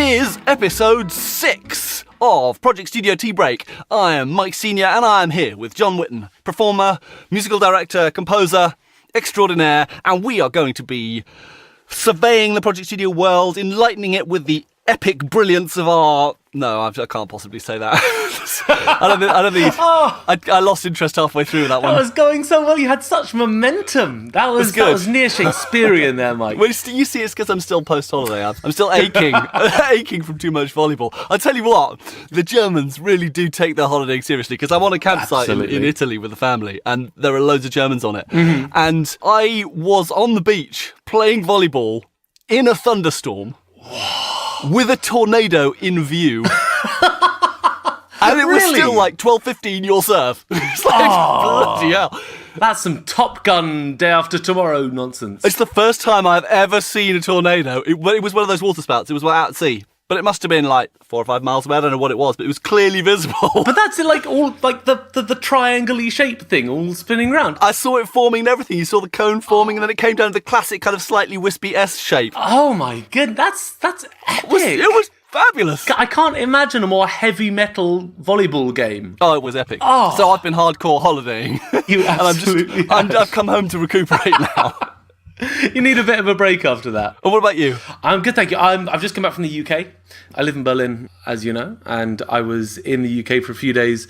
is episode 6 of Project Studio Tea Break. I am Mike Senior and I am here with John Whitten, performer, musical director, composer, extraordinaire, and we are going to be surveying the Project Studio world, enlightening it with the epic brilliance of our... No, I can't possibly say that. I don't think... I lost interest halfway through that one. That was going so well. You had such momentum. That was near Shakespearean there, Mike. Well, you see, it's because I'm still post-holiday. I'm still aching, aching from too much volleyball. I tell you what, the Germans really do take their holiday seriously, because I'm on a campsite in Italy with the family, and there are loads of Germans on it. Mm-hmm. And I was on the beach playing volleyball in a thunderstorm. With a tornado in view. And it was still like 12:15 your serve. It's like, bloody hell. That's some Top Gun Day After Tomorrow nonsense. It's the first time I've ever seen a tornado. It was one of those water spouts. It was out at sea. But it must have been like 4 or 5 miles away. I don't know what it was, but it was clearly visible. But that's like all like the triangle-y shape thing all spinning around. I saw it forming and everything. You saw the cone forming, and then it came down to the classic kind of slightly wispy S shape. Oh my goodness, that's epic. It was fabulous. I can't imagine a more heavy metal volleyball game. Oh, it was epic. Oh. So I've been hardcore holidaying. You absolutely have. I've come home to recuperate now. You need a bit of a break after that. And what about you? I'm good, thank you. I've just come back from the UK. I live in Berlin, as you know, and I was in the UK for a few days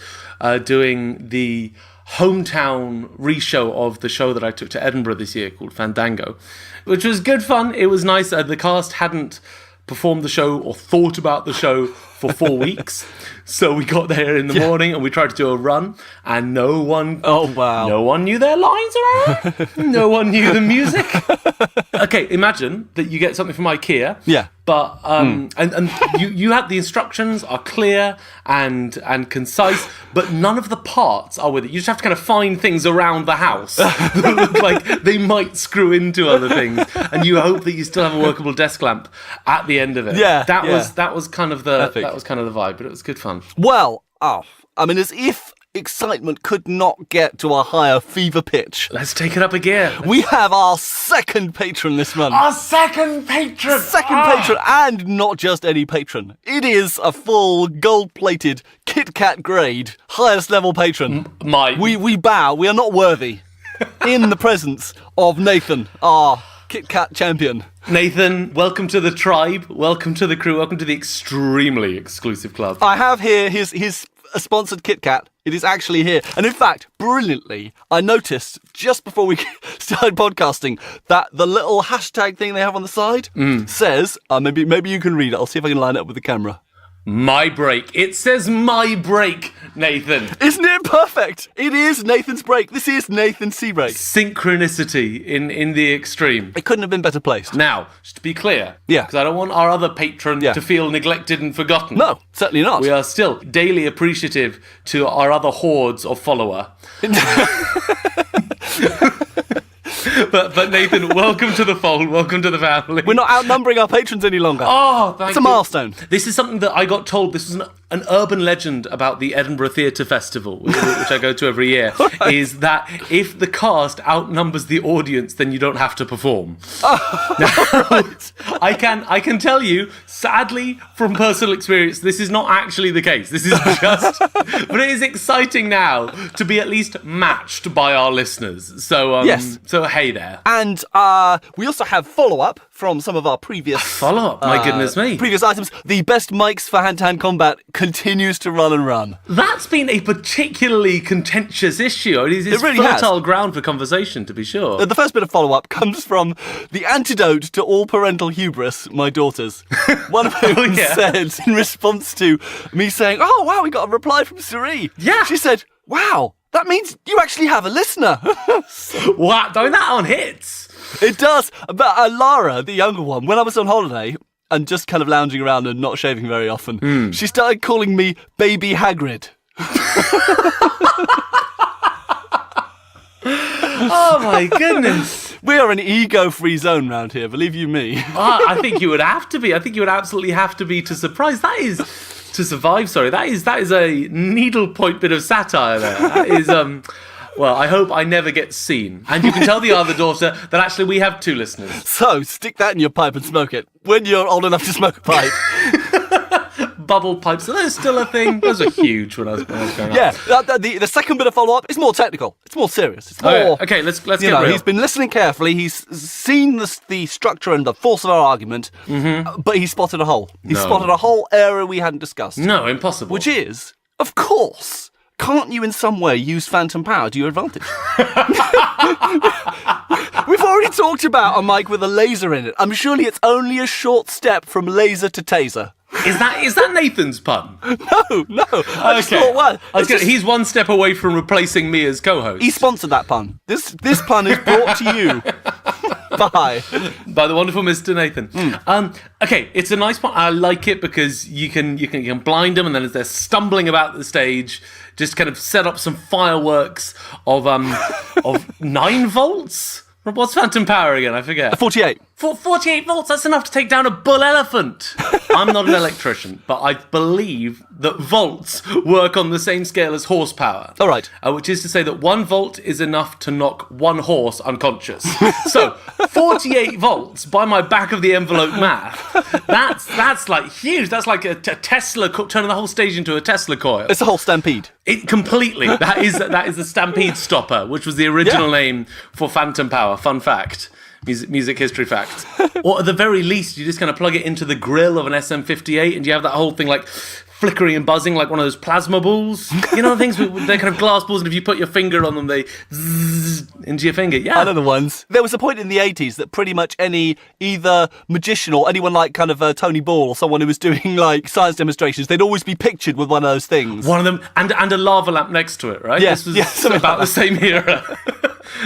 doing the hometown re-show of the show that I took to Edinburgh this year called Fandango, which was good fun. It was nice. The cast hadn't performed the show or thought about the show for 4 weeks. So we got there in the morning and we tried to do a run, and no one knew their lines around. No one knew the music. Okay, imagine that you get something from IKEA. Yeah. But and you have the instructions are clear and concise, but none of the parts are with it. You just have to kind of find things around the house that look like they might screw into other things, and you hope that you still have a workable desk lamp at the end of it. Yeah, that was kind of the Epic. That was kind of the vibe, but it was good fun. Well, I mean, as if excitement could not get to a higher fever pitch. Let's take it up a gear. We have our second patron this month. Our second patron! Patron, and not just any patron. It is a full gold-plated Kit Kat grade, highest level patron. We bow, we are not worthy in the presence of Nathan, our Kit Kat champion. Nathan, welcome to the tribe, welcome to the crew, welcome to the extremely exclusive club. I have here his sponsored Kit Kat. It is actually here. And in fact, brilliantly, I noticed just before we started podcasting that the little hashtag thing they have on the side says, maybe you can read it. I'll see if I can line it up with the camera. My break. It says my break, Nathan. Isn't it perfect? It is Nathan's break. This is Nathan's sea break. Synchronicity in the extreme. It couldn't have been better placed. Now, just to be clear, Yeah. because I don't want our other patron to feel neglected and forgotten. No, certainly not. We are still daily appreciative to our other hordes of follower. But Nathan, welcome to the fold, welcome to the family. We're not outnumbering our patrons any longer. Oh, thank you. It's a milestone. This is something that I got told, this was an urban legend about the Edinburgh Theatre Festival, which I go to every year, is that if the cast outnumbers the audience, then you don't have to perform. Right. I can tell you, sadly, from personal experience, this is not actually the case. This is just... but it is exciting now to be at least matched by our listeners. So, yes. So hey there. And we also have follow-up from some of our previous... Follow-up? My goodness me. Previous items. The best mics for hand-to-hand combat continues to run and run. That's been a particularly contentious issue. It really fertile ground for conversation, to be sure. The first bit of follow-up comes from the antidote to all parental hubris, my daughters. One of whom said, in response to me saying, "Oh, wow, we got a reply from Siri." Yeah. She said, "Wow, that means you actually have a listener." What? Doing that on hits? It does. But Lara, the younger one, when I was on holiday and just kind of lounging around and not shaving very often, she started calling me Baby Hagrid. Oh my goodness. We are an ego-free zone round here, believe you me. I think you would have to be. I think you would absolutely have to be to surprise. That is... To survive, sorry. That is a needlepoint bit of satire there. That is, well, I hope I never get seen. And you can tell the other daughter that actually we have 2 listeners. So, stick that in your pipe and smoke it when you're old enough to smoke a pipe. bubble pipes. Are those still a thing? Those were huge when I was growing up. The second bit of follow-up is more technical. It's more serious. It's more... Okay, let's get real. He's been listening carefully. He's seen the structure and the force of our argument, but he spotted a hole. He spotted a whole area we hadn't discussed. No, impossible. Which is, of course, can't you in some way use phantom power to your advantage? We've already talked about a mic with a laser in it. I'm surely it's only a short step from laser to taser. Is that Nathan's pun? No. I just thought, well, he's one step away from replacing me as co-host. He sponsored that pun. This pun is brought to you by the wonderful Mr. Nathan. Okay, it's a nice pun. I like it because you can blind them, and then as they're stumbling about the stage, just kind of set up some fireworks of 9 volts. What's phantom power again? I forget. 48. 48 volts, that's enough to take down a bull elephant. I'm not an electrician, but I believe that volts work on the same scale as horsepower. All right. Which is to say that 1 volt is enough to knock 1 horse unconscious. So 48 volts, by my back of the envelope math, that's like huge. That's like a Tesla, turning the whole stage into a Tesla coil. It's a whole stampede. It completely. That is the stampede stopper, which was the original name for phantom power. Fun fact. Music history fact. Or at the very least, you just kind of plug it into the grill of an SM58 and you have that whole thing like flickering and buzzing like one of those plasma balls. You know the things, they're kind of glass balls, and if you put your finger on them, they zzz into your finger. Yeah. I know the ones. There was a point in the 80s that pretty much any either magician or anyone like kind of Tony Ball or someone who was doing like science demonstrations, they'd always be pictured with one of those things. One of them, and a lava lamp next to it, right? Yes, This was about the same era.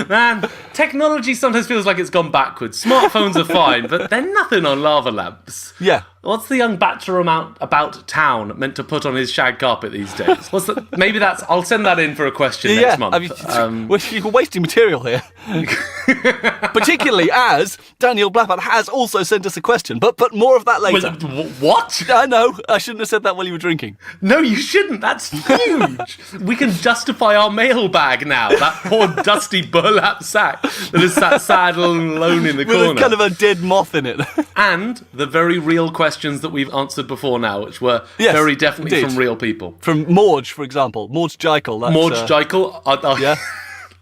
Man, technology sometimes feels like it's gone backwards. Smartphones are fine, but they're nothing on lava lamps. Yeah. What's the young bachelor about town meant to put on his shag carpet these days? Maybe that's... I'll send that in for a question next month. You're wasting material here. Particularly as Daniel Blackman has also sent us a question, but more of that later. What? I know. I shouldn't have said that while you were drinking. No, you shouldn't. That's huge. We can justify our mailbag now. That poor dusty burlap sack that is sat sad and alone in the corner. With kind of a dead moth in it. And the very real questions that we've answered before now, which were very definitely from real people. From Morge, for example. Morge Jekyll. Morge Jekyll. Yeah.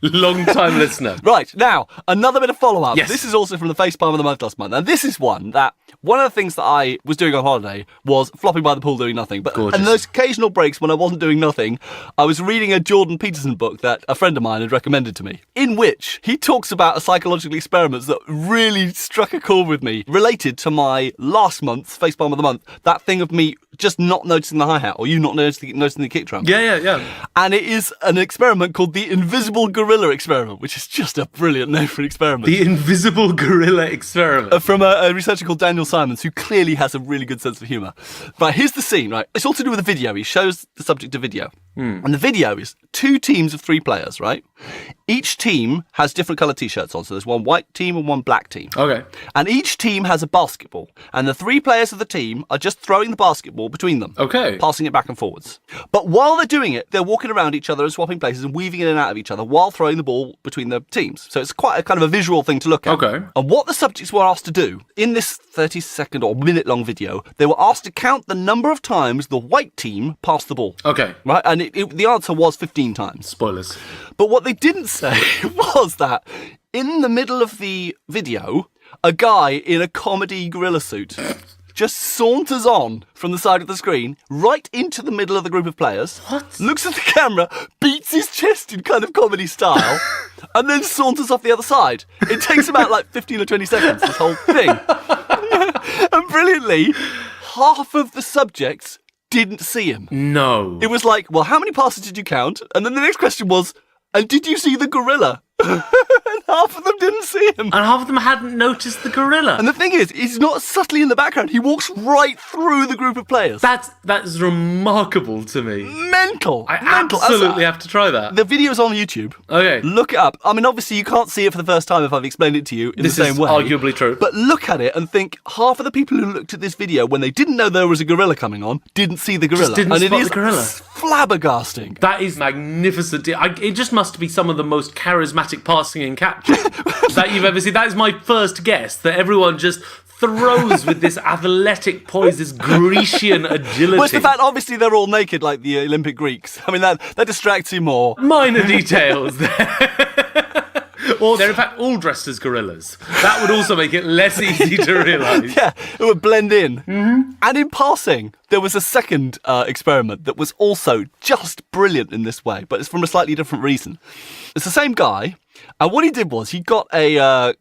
Long-time listener. Right, now, another bit of follow-up. Yes. This is also from the Facepalm of the Month last month. And this is one of the things that I was doing on holiday was flopping by the pool doing nothing. And those occasional breaks when I wasn't doing nothing, I was reading a Jordan Peterson book that a friend of mine had recommended to me, in which he talks about a psychological experiments that really struck a chord with me, related to my last month's Facepalm of the Month, that thing of me just not noticing the hi-hat, or you not noticing the kick drum. Yeah. And it is an experiment called the Invisible Gorilla Experiment, which is just a brilliant name for an experiment. The Invisible Gorilla Experiment. From a researcher called Daniel Simons, who clearly has a really good sense of humour. But here's the scene, right? It's all to do with a video. He shows the subject of video. And the video is 2 teams of 3 players, right? Each team has different coloured T-shirts on. So there's one white team and one black team. Okay. And each team has a basketball. And the 3 players of the team are just throwing the basketball between them. Okay. Passing it back and forwards. But while they're doing it, they're walking around each other and swapping places and weaving in and out of each other while throwing the ball between the teams. So it's quite a kind of a visual thing to look at. Okay. And what the subjects were asked to do in this 30-second or minute-long video, they were asked to count the number of times the white team passed the ball. Okay. Right? And the answer was 15 times. Spoilers. But what they didn't say was that in the middle of the video, a guy in a comedy gorilla suit just saunters on from the side of the screen right into the middle of the group of players. What? Looks at the camera, beats his chest in kind of comedy style, and then saunters off the other side. It takes about like 15 or 20 seconds, this whole thing. And brilliantly, half of the subjects didn't see him. No. It was like, well, how many passes did you count? And then the next question was, and did you see the gorilla? And half of them didn't see him. And half of them hadn't noticed the gorilla. And the thing is, he's not subtly in the background. He walks right through the group of players. That's remarkable to me. Mental. I absolutely have to try that. The video's on YouTube. Okay. Look it up. I mean, obviously, you can't see it for the first time if I've explained it to you in the same way. This is arguably true. But look at it and think, half of the people who looked at this video when they didn't know there was a gorilla coming on didn't see the gorilla. Just didn't spot the gorilla. Flabbergasting. That is magnificent. It just must be some of the most charismatic passing and capture that you've ever seen. That is my first guess, that everyone just throws with this athletic poise, this Grecian agility. Well, it's the fact, obviously, they're all naked like the Olympic Greeks. I mean, that distracts you more. Minor details there. Or they're in fact all dressed as gorillas. That would also make it less easy to realise. Yeah, it would blend in. Mm-hmm. And in passing, there was a second experiment that was also just brilliant in this way, but it's from a slightly different reason. It's the same guy, and what he did was he got a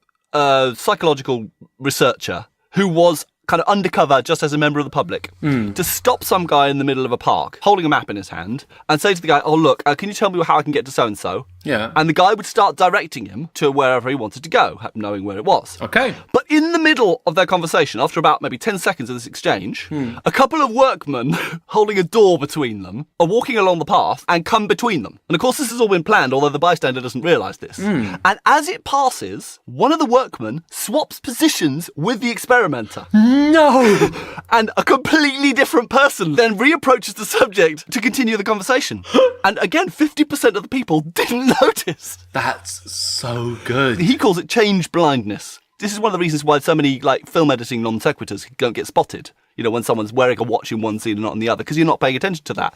psychological researcher who was kind of undercover just as a member of the public to stop some guy in the middle of a park holding a map in his hand and say to the guy, oh, look, can you tell me how I can get to so-and-so? Yeah. And the guy would start directing him to wherever he wanted to go, knowing where it was. Okay. But in the middle of their conversation, after about maybe 10 seconds of this exchange, a couple of workmen holding a door between them are walking along the path and come between them. And of course, this has all been planned, although the bystander doesn't realise this. And as it passes, one of the workmen swaps positions with the experimenter. No! And a completely different person then reapproaches the subject to continue the conversation. And again, 50% of the people didn't notice. That's so good. He calls it change blindness. This is one of the reasons why so many film editing non sequiturs don't get spotted. You know, when someone's wearing a watch in one scene and not in the other, because you're not paying attention to that.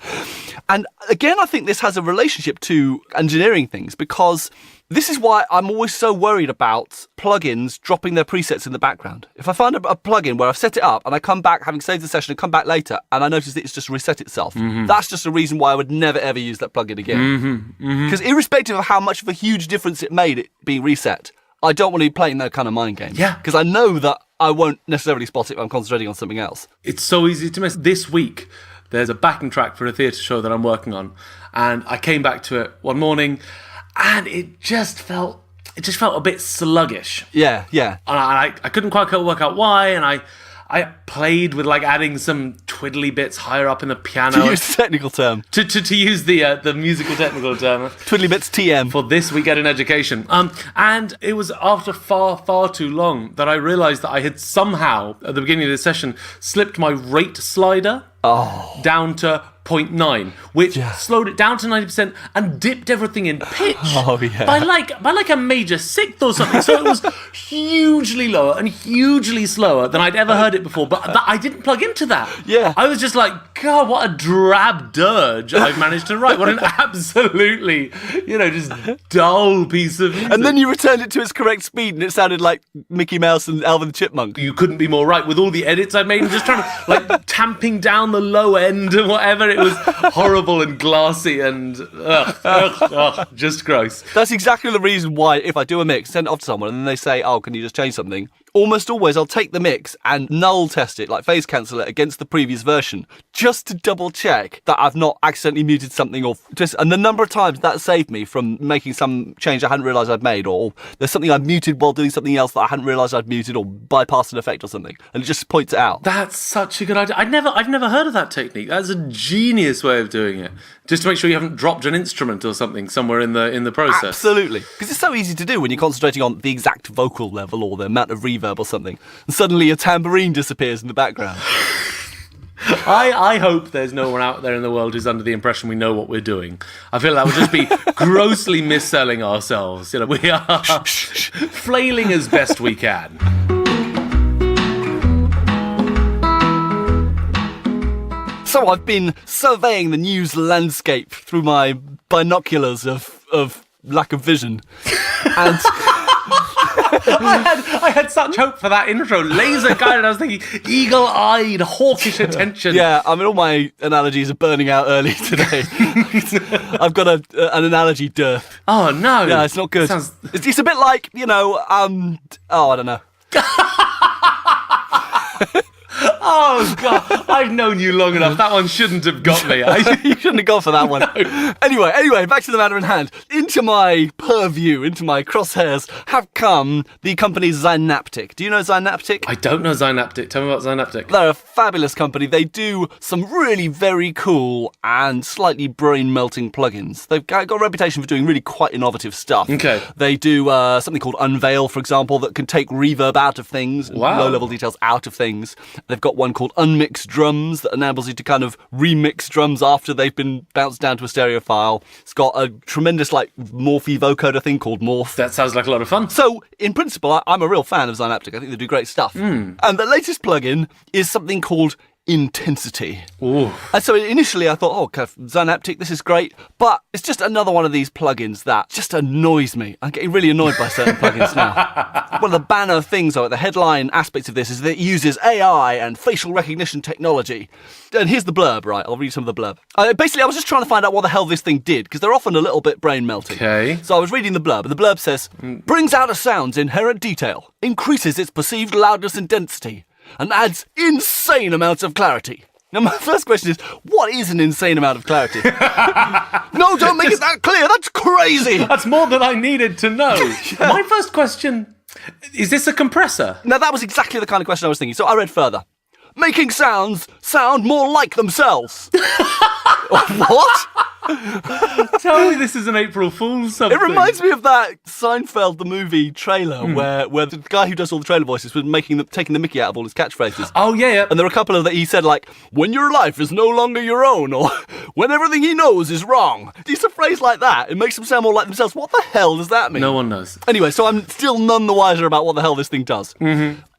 And again, I think this has a relationship to engineering things, because this is why I'm always so worried about plugins dropping their presets in the background. If I find a plugin where I've set it up and I come back, having saved the session, and come back later, and I notice that it's just reset itself, that's just a reason why I would never, ever use that plugin again. Because irrespective of how much of a huge difference it made it being reset, I don't want to be playing that kind of mind game. Yeah. Because I know that I won't necessarily spot it if I'm concentrating on something else. It's so easy to miss. This week, there's a backing track for a theatre show that I'm working on, and I came back to it one morning, and it just felt a bit sluggish. Yeah, yeah. And I couldn't quite work out why, and I played with like adding some twiddly bits higher up in the piano. To use the technical term. To use the musical technical term. Twiddly bits TM. For this we get in education. And it was after far too long that I realised that I had somehow, at the beginning of this session, slipped my rate slider down to 0.9, which slowed it down to 90% and dipped everything in pitch by like a major sixth or something. So it was hugely lower and hugely slower than I'd ever heard it before. But I didn't plug into that. Yeah. I was just like, God, what a drab dirge I've managed to write. What an absolutely, just dull piece of music. And then you returned it to its correct speed and it sounded like Mickey Mouse and Alvin the Chipmunk. You couldn't be more right with all the edits I'd made and just trying to, tamping down the low end and whatever. It was horrible and glassy and just gross. That's exactly the reason why, if I do a mix, send it off to someone, and then they say, oh, can you just change something? Almost always I'll take the mix and null test it, like phase cancel it against the previous version, just to double check that I've not accidentally muted something or twist. And the number of times that saved me from making some change I hadn't realised I'd made, or there's something I've muted while doing something else that I hadn't realised I'd muted, or bypassed an effect or something, and it just points it out. That's such a good idea. I've never heard of that technique. That's a genius way of doing it. Just to make sure you haven't dropped an instrument or something somewhere in the process. Absolutely. Because it's so easy to do when you're concentrating on the exact vocal level or the amount of reverb or something. And suddenly a tambourine disappears in the background. I hope there's no one out there in the world who's under the impression we know what we're doing. I feel that would just be grossly misselling ourselves. We are flailing as best we can. So I've been surveying the news landscape through my binoculars of lack of vision. And I had such hope for that intro. Laser guided, I was thinking eagle-eyed, hawkish attention. Yeah, I mean, all my analogies are burning out early today. I've got an analogy dearth. Oh, no. Yeah, it's not good. It's a bit like, I don't know. Oh, God, I've known you long enough. That one shouldn't have got me. You shouldn't have gone for that one. No. Anyway, back to the matter in hand. Into my purview, into my crosshairs, have come the company Zynaptic. Do you know Zynaptic? I don't know Zynaptic. Tell me about Zynaptic. They're a fabulous company. They do some really very cool and slightly brain-melting plugins. They've got a reputation for doing really quite innovative stuff. Okay. They do something called Unveil, for example, that can take reverb out of things, low-level details out of things. They've got one called Unmixed Drums that enables you to kind of remix drums after they've been bounced down to a stereo file. It's got a tremendous Morphe vocoder thing called Morph. That sounds like a lot of fun. So, in principle, I'm a real fan of Synaptic. I think they do great stuff. And the latest plugin is something called Intensity. Ooh. And so initially I thought, Synaptic, this is great, but it's just another one of these plugins that just annoys me. I'm getting really annoyed by certain plugins now. One of the banner things, or the headline aspects of this, is that it uses AI and facial recognition technology. And here's the blurb, right? I'll read some of the blurb. Basically, I was just trying to find out what the hell this thing did, because they're often a little bit brain-melting. Okay. So I was reading the blurb, and the blurb says, brings out a sound's inherent detail, increases its perceived loudness and density, and adds insane amounts of clarity. Now, my first question is, what is an insane amount of clarity? No, don't make it that clear. That's crazy. That's more than I needed to know. Yeah. My first question, is this a compressor? Now, that was exactly the kind of question I was thinking. So I read further. Making sounds sound more like themselves. What? Tell me this is an April Fool's something. It reminds me of that Seinfeld, the movie trailer, where the guy who does all the trailer voices was taking the mickey out of all his catchphrases. Oh, yeah. And there were a couple of that he said, like, when your life is no longer your own, or when everything he knows is wrong. It's a phrase like that. It makes them sound more like themselves. What the hell does that mean? No one knows. Anyway, so I'm still none the wiser about what the hell this thing does.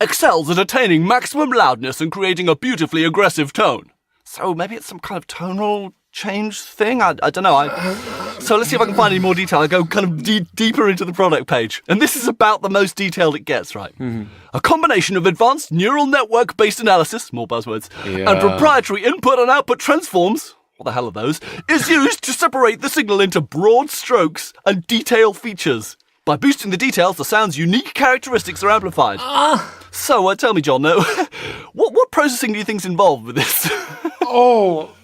Excels at attaining maximum loudness and creating a beautifully aggressive tone. So maybe it's some kind of tonal change thing? I don't know. So let's see if I can find any more detail. I go kind of deeper into the product page. And this is about the most detailed it gets, right? A combination of advanced neural network-based analysis, more buzzwords, and proprietary input and output transforms, what the hell are those, is used to separate the signal into broad strokes and detail features. By boosting the details, the sound's unique characteristics are amplified. So, tell me, John, what processing do you think's involved with this?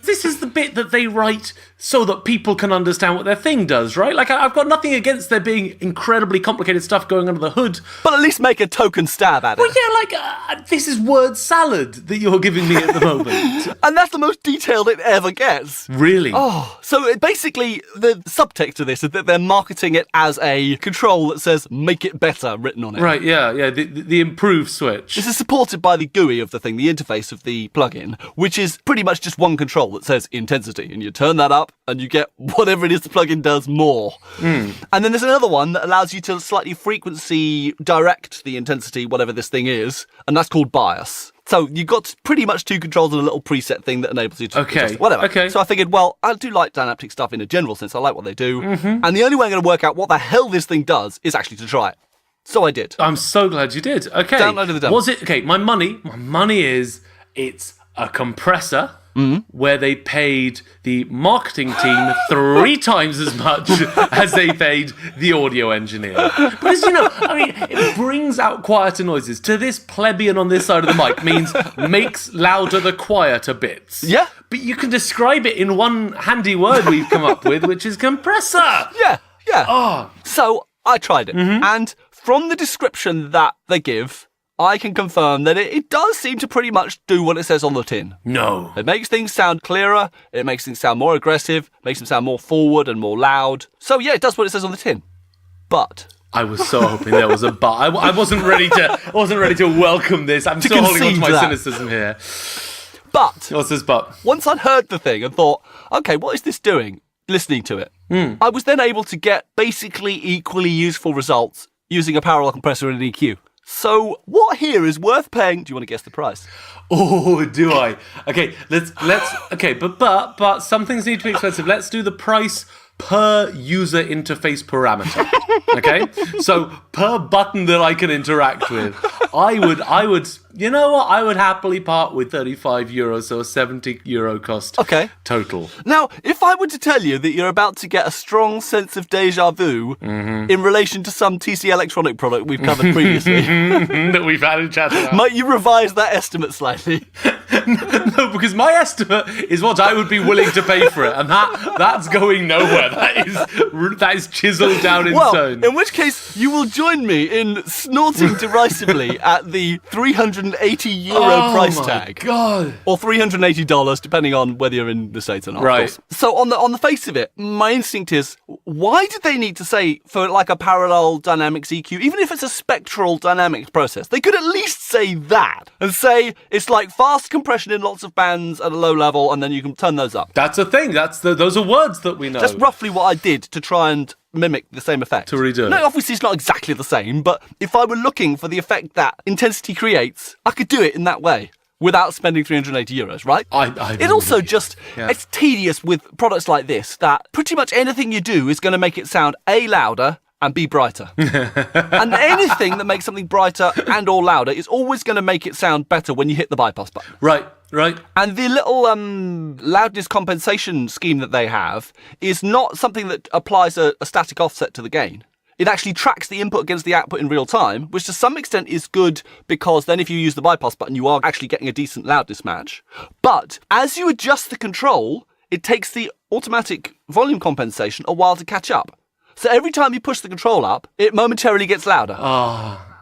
This is the bit that they write so that people can understand what their thing does, right? Like, I've got nothing against there being incredibly complicated stuff going under the hood. But at least make a token stab at it. Well, yeah, this is word salad that you're giving me at the moment. And that's the most detailed it ever gets. Really? So basically, the subtext of this is that they're marketing it as a control that says, make it better, written on it. Right, yeah, the improve switch. This is supported by the GUI of the thing, the interface of the plugin, which is pretty much just one control that says intensity, and you turn that up and you get whatever it is the plugin does more. And then there's another one that allows you to slightly frequency direct the intensity, whatever this thing is, and that's called bias. So you've got pretty much two controls and a little preset thing that enables you to adjust whatever. Okay. So I figured, well, I do like Synaptic stuff in a general sense. I like what they do. And the only way I'm going to work out what the hell this thing does is actually to try it. So I did. I'm so glad you did. Okay. Downloaded the demo. Was it, okay, my money is, it's a compressor where they paid the marketing team 3 times as much as they paid the audio engineer. Because, it brings out quieter noises. To this plebeian on this side of the mic means makes louder the quieter bits. Yeah. But you can describe it in one handy word we've come up with, which is compressor. Yeah. So I tried it. And from the description that they give, I can confirm that it does seem to pretty much do what it says on the tin. No. It makes things sound clearer, it makes things sound more aggressive, makes them sound more forward and more loud. So yeah, it does what it says on the tin. But I was so hoping there was a but. I wasn't ready to welcome this. I'm still holding on to my cynicism here. But what's this but? Once I'd heard the thing and thought, okay, what is this doing? Listening to it, I was then able to get basically equally useful results using a parallel compressor and an EQ. So what here is worth paying? Do you want to guess the price? Oh, do I? Okay, let's. Okay, but some things need to be expensive. Let's do the price per user interface parameter. Okay, so per button that I can interact with, I would. You know what? I would happily part with €35, so a €70 cost. Okay. Total. Now, if I were to tell you that you're about to get a strong sense of deja vu in relation to some TC Electronic product we've covered previously, that we've had in chat about, might you revise that estimate slightly? No, because my estimate is what I would be willing to pay for it, and that's going nowhere. That is chiseled down in stone. In which case, you will join me in snorting derisively at the €380 price tag. God. Or $380, depending on whether you're in the States or not. Right. Of course. So on the face of it, my instinct is, why did they need to say for like a parallel dynamics EQ, even if it's a spectral dynamics process, they could at least say that and say it's like fast compression compression in lots of bands at a low level, and then you can turn those up. That's a thing. Those are words that we know. That's roughly what I did to try and mimic the same effect. To redo it. No, obviously it's not exactly the same, but if I were looking for the effect that intensity creates, I could do it in that way without spending €380, right? It also just, it's tedious with products like this that pretty much anything you do is going to make it sound A, louder, and B, brighter. And anything that makes something brighter and or louder is always going to make it sound better when you hit the bypass button. Right. And the little loudness compensation scheme that they have is not something that applies a static offset to the gain. It actually tracks the input against the output in real time, which to some extent is good because then if you use the bypass button, you are actually getting a decent loudness match. But as you adjust the control, it takes the automatic volume compensation a while to catch up. So every time you push the control up, it momentarily gets louder.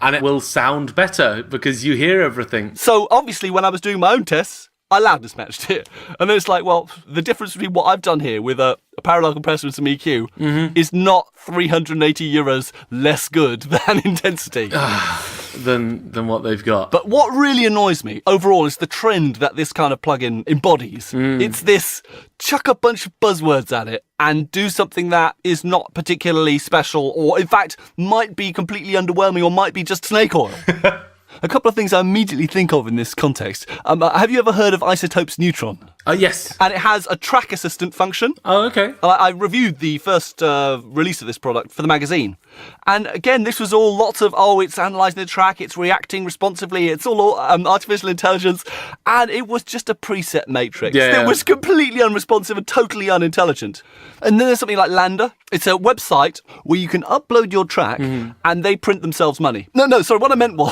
And it will sound better because you hear everything. So obviously when I was doing my own tests, I loudness matched it. And then it's like, well, the difference between what I've done here with a parallel compressor and some EQ is not €380 less good than intensity. Than what they've got. But what really annoys me overall is the trend that this kind of plugin embodies. It's this chuck a bunch of buzzwords at it and do something that is not particularly special or in fact might be completely underwhelming or might be just snake oil. A couple of things I immediately think of in this context. Have you ever heard of Isotope's Neutron? Yes. And it has a track assistant function. Oh, okay. I reviewed the first release of this product for the magazine. And again, this was all lots of, it's analysing the track, it's reacting responsively, it's all artificial intelligence. And it was just a preset matrix that was completely unresponsive and totally unintelligent. And then there's something like Lander. It's a website where you can upload your track and they print themselves money. No, sorry, what I meant was...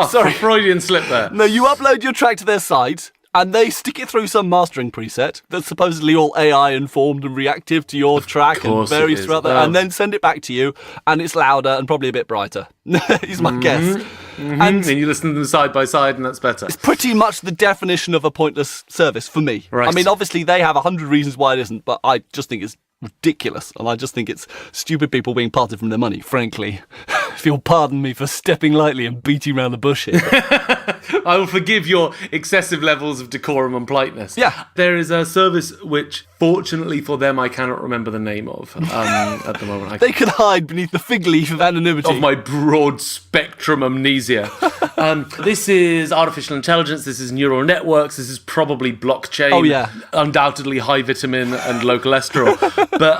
sorry. Freudian slip there. No, you upload your track to their site and they stick it through some mastering preset that's supposedly all AI informed and reactive to your track and various throughout that, and then send it back to you and it's louder and probably a bit brighter. Is my guess. And you listen to them side by side and that's better. It's pretty much the definition of a pointless service for me. Right. I mean, obviously they have 100 reasons why it isn't, but I just think it's ridiculous, and I just think it's stupid people being parted from their money, frankly. If you'll pardon me for stepping lightly and beating around the bush here. I will forgive your excessive levels of decorum and politeness. Yeah. There is a service which, fortunately for them, I cannot remember the name of at the moment. They can hide beneath the fig leaf of anonymity. Of my broad spectrum amnesia. This is artificial intelligence, this is neural networks, this is probably blockchain. Oh, yeah. Undoubtedly high vitamin and low cholesterol. But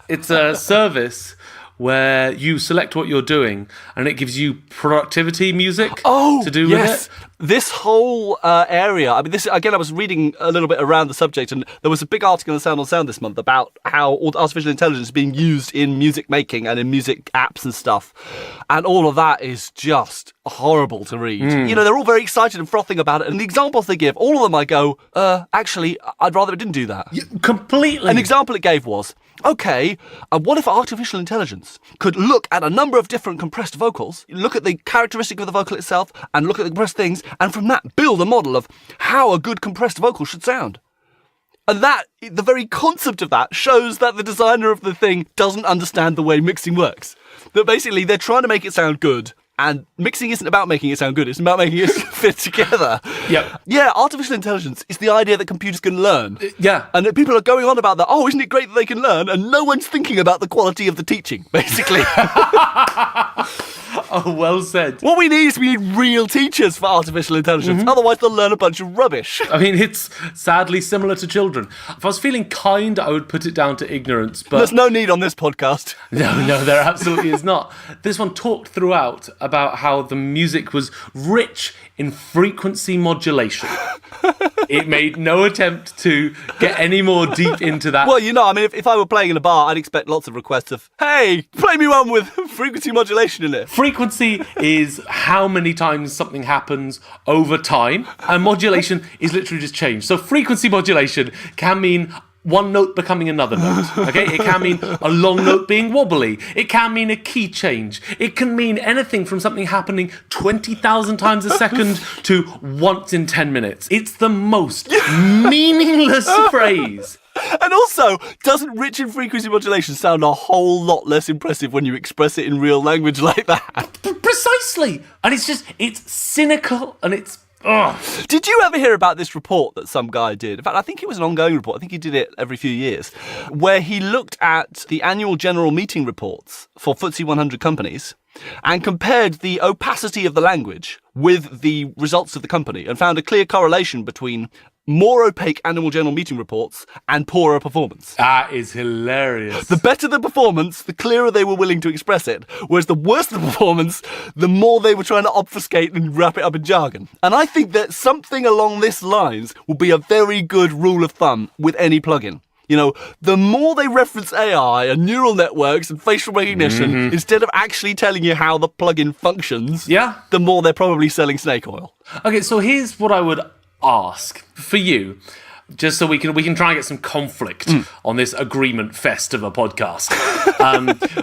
it's a service where you select what you're doing and it gives you productivity music to do with it. This whole area, I mean, this again, I was reading a little bit around the subject and there was a big article in Sound on Sound this month about how artificial intelligence is being used in music making and in music apps and stuff. And all of that is just horrible to read. You know, they're all very excited and frothing about it. And the examples they give, all of them I go, actually, I'd rather it didn't do that. Completely. An example it gave was, okay, what if artificial intelligence could look at a number of different compressed vocals, look at the characteristic of the vocal itself, and look at the compressed things, and from that build a model of how a good compressed vocal should sound. And that, the very concept of that, shows that the designer of the thing doesn't understand the way mixing works. That basically they're trying to make it sound good, and mixing isn't about making it sound good, it's about making it fit together. Yeah, artificial intelligence is the idea that computers can learn. And that people are going on about that, isn't it great that they can learn? And no one's thinking about the quality of the teaching, basically. Oh, well said. What we need real teachers for artificial intelligence. Otherwise, they'll learn a bunch of rubbish. I mean, it's sadly similar to children. If I was feeling kind, I would put it down to ignorance. But there's no need on this podcast. No, there absolutely is not. This one talked throughout about how the music was rich in frequency modulation. It made no attempt to get any more deep into that. Well, you know, I mean, if I were playing in a bar, I'd expect lots of requests of, hey, play me one with frequency modulation in it. Frequency is how many times something happens over time, and modulation is literally just change. So frequency modulation can mean one note becoming another note, okay? It can mean a long note being wobbly. It can mean a key change. It can mean anything from something happening 20,000 times a second to once in 10 minutes. It's the most meaningless phrase And also, doesn't rich in frequency modulation sound a whole lot less impressive when you express it in real language like that? Precisely. And it's cynical and it's... Ugh. Did you ever hear about this report that some guy did? In fact, I think it was an ongoing report. I think he did it every few years, where he looked at the annual general meeting reports for FTSE 100 companies and compared the opacity of the language with the results of the company and found a clear correlation between more opaque annual general meeting reports and poorer performance. That is hilarious. The better the performance, the clearer they were willing to express it, whereas the worse the performance, the more they were trying to obfuscate and wrap it up in jargon. And I think that something along this lines will be a very good rule of thumb with any plugin. You know, the more they reference AI and neural networks and facial recognition, instead of actually telling you how the plugin functions, the more they're probably selling snake oil. Okay, so here's what I would ask for you, just so we can try and get some conflict on this agreement fest of a podcast,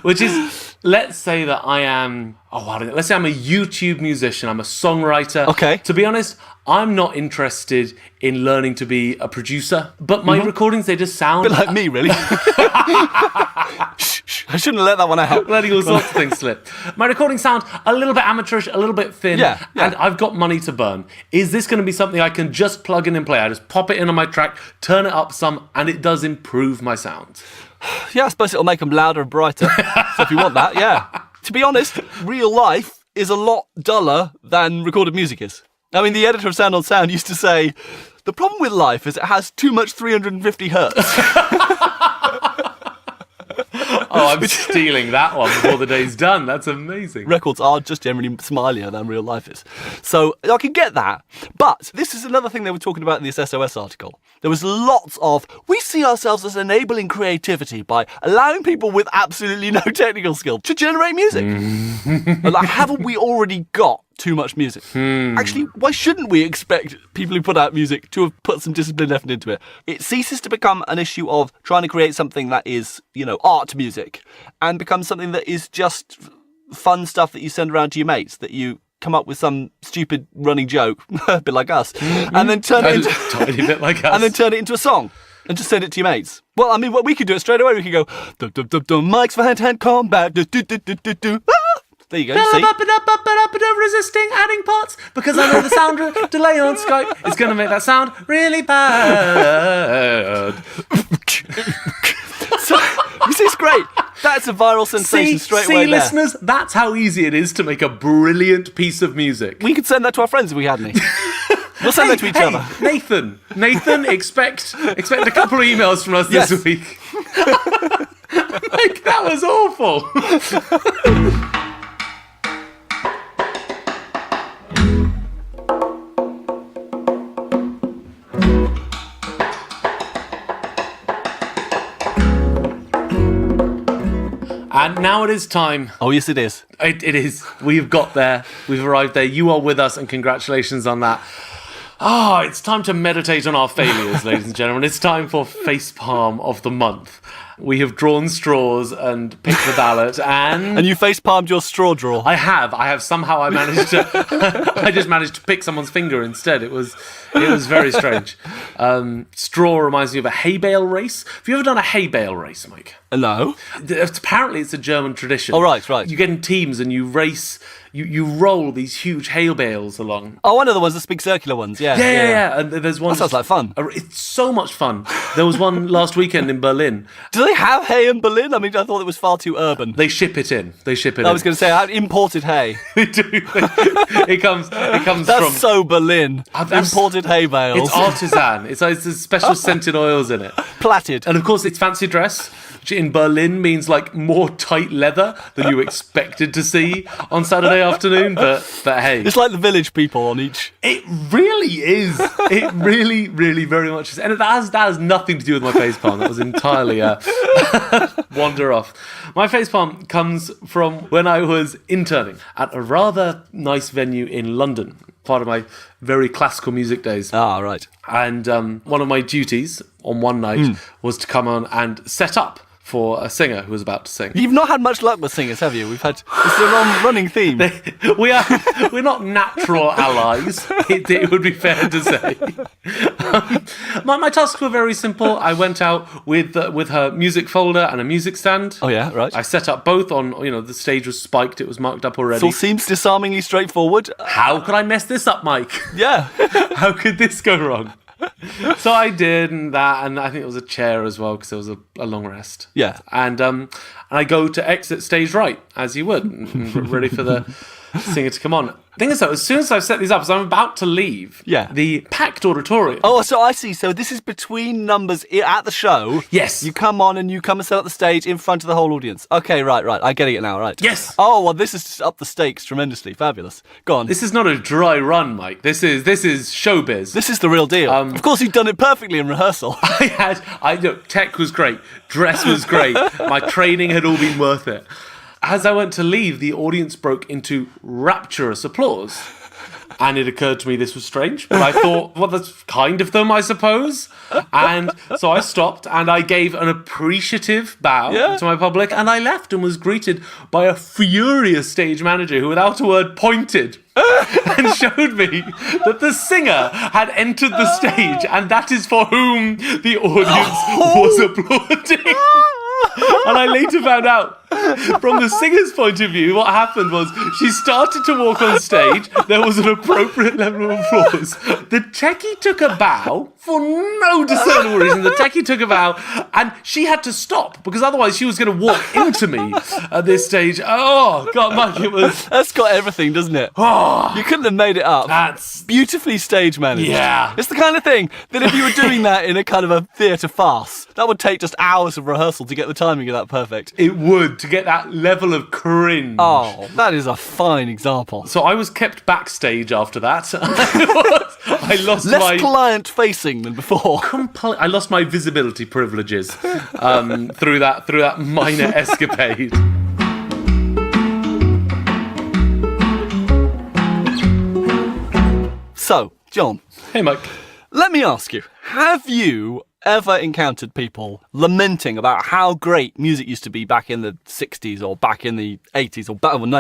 which is, let's say that let's say I'm a YouTube musician, I'm a songwriter. Okay. To be honest, I'm not interested in learning to be a producer, but my recordings, they just sound... A bit like me, really. Shh, I shouldn't have let that one out. Letting all sorts of things slip. My recordings sound a little bit amateurish, a little bit thin, and I've got money to burn. Is this going to be something I can just plug in and play? I just pop it in on my track, turn it up some, and it does improve my sound. Yeah, I suppose it'll make them louder and brighter. So if you want that, yeah. To be honest, real life is a lot duller than recorded music is. I mean, the editor of Sound on Sound used to say, the problem with life is it has too much 350 hertz. Oh, I'm stealing that one before the day's done. That's amazing. Records are just generally smilier than real life is. So I can get that. But this is another thing they were talking about in this SOS article. There was lots of, we see ourselves as enabling creativity by allowing people with absolutely no technical skill to generate music. Like, haven't we already got too much music? Actually, why shouldn't we expect people who put out music to have put some disciplined effort into it? It ceases to become an issue of trying to create something that is, art music, and becomes something that is just fun stuff that you send around to your mates, that you come up with some stupid running joke, a bit like us, and then turn it into tiny bit like us, and then turn it into a song. And just send it to your mates. Well, I mean, we could do it straight away. We could go, mics for hand combat, There you go. See? Resisting adding parts because I know the sound delay on Skype is going to make that sound really bad. So, you see, it's great. That's a viral sensation straight away there. See, listeners, that's how easy it is to make a brilliant piece of music. We could send that to our friends if we had any. We'll send that to each other. Nathan, expect a couple of emails from us this week. Like, that was awful. And now it is time. Oh, yes, it is. It is. We've got there. We've arrived there. You are with us, and congratulations on that. It's time to meditate on our failures, ladies and gentlemen. It's time for Facepalm of the Month. We have drawn straws and picked the ballot, and you face-palmed your straw draw. I have. Somehow I managed to. I just managed to pick someone's finger instead. It was very strange. Straw reminds me of a hay-bale race. Have you ever done a hay-bale race, Mike? No. Apparently, it's a German tradition. Oh, right. You get in teams and you race. You roll these huge hay bales along. Oh, one of the ones, the big circular ones, yeah. And there's one. That sounds like fun. It's so much fun. There was one last weekend in Berlin. Do they have hay in Berlin? I mean, I thought it was far too urban. They ship it in. I was going to say, imported hay. They do. It comes That's from... so Berlin. Imported hay bales. It's artisan. There's special scented oils in it. Platted. And of course, it's fancy dress, which in Berlin means like more tight leather than you expected to see on Saturday afternoon. But hey, it's like the village people on each. It really is. It really, really very much is. And that has nothing to do with my facepalm. That was entirely a wander off. My facepalm comes from when I was interning at a rather nice venue in London, part of my very classical music days. Ah, right. And one of my duties on one night was to come on and set up for a singer who was about to sing. You've not had much luck with singers, have you? It's a running theme. We're not natural allies, it would be fair to say. My tasks were very simple. I went out with her music folder and a music stand. Oh yeah, right. I set up both on, the stage was spiked, it was marked up already. It all seems disarmingly straightforward. How could I mess this up, Mike? Yeah. How could this go wrong? So I did, and I think it was a chair as well, because there was a long rest. Yeah. And I go to exit stage right, as you would, ready for the singer to come on. The thing is, though, as soon as I've set these up, as I'm about to leave the packed auditorium. Oh, so I see. So this is between numbers at the show. Yes. You come on and you come and set up the stage in front of the whole audience. Okay, right. I get it now, right. Yes. Oh, well, this is just up the stakes tremendously. Fabulous. Go on. This is not a dry run, Mike. This is showbiz. This is the real deal. Of course, you've done it perfectly in rehearsal. Tech was great. Dress was great. My training had all been worth it. As I went to leave, the audience broke into rapturous applause. And it occurred to me this was strange, but I thought, well, that's kind of them, I suppose. And so I stopped and I gave an appreciative bow to my public, and I left and was greeted by a furious stage manager who, without a word, pointed and showed me that the singer had entered the stage, and that is for whom the audience was applauding. And I later found out, from the singer's point of view, what happened was she started to walk on stage. There was an appropriate level of applause. The techie took a bow for no discernible reason. The techie took a bow, and she had to stop because otherwise she was going to walk into me at this stage. Oh God, Mike, it was. That's got everything, doesn't it? Oh, you couldn't have made it up. That's beautifully stage managed. Yeah, it's the kind of thing that if you were doing that in a kind of a theatre farce, that would take just hours of rehearsal to get the timing of that perfect. It would, to get that level of cringe. Oh, that is a fine example. So I was kept backstage after that. I lost less client-facing than before. I lost my visibility privileges through that minor escapade. So, John. Hey, Mike. Let me ask you, have you ever encountered people lamenting about how great music used to be back in the 60s or back in the 80s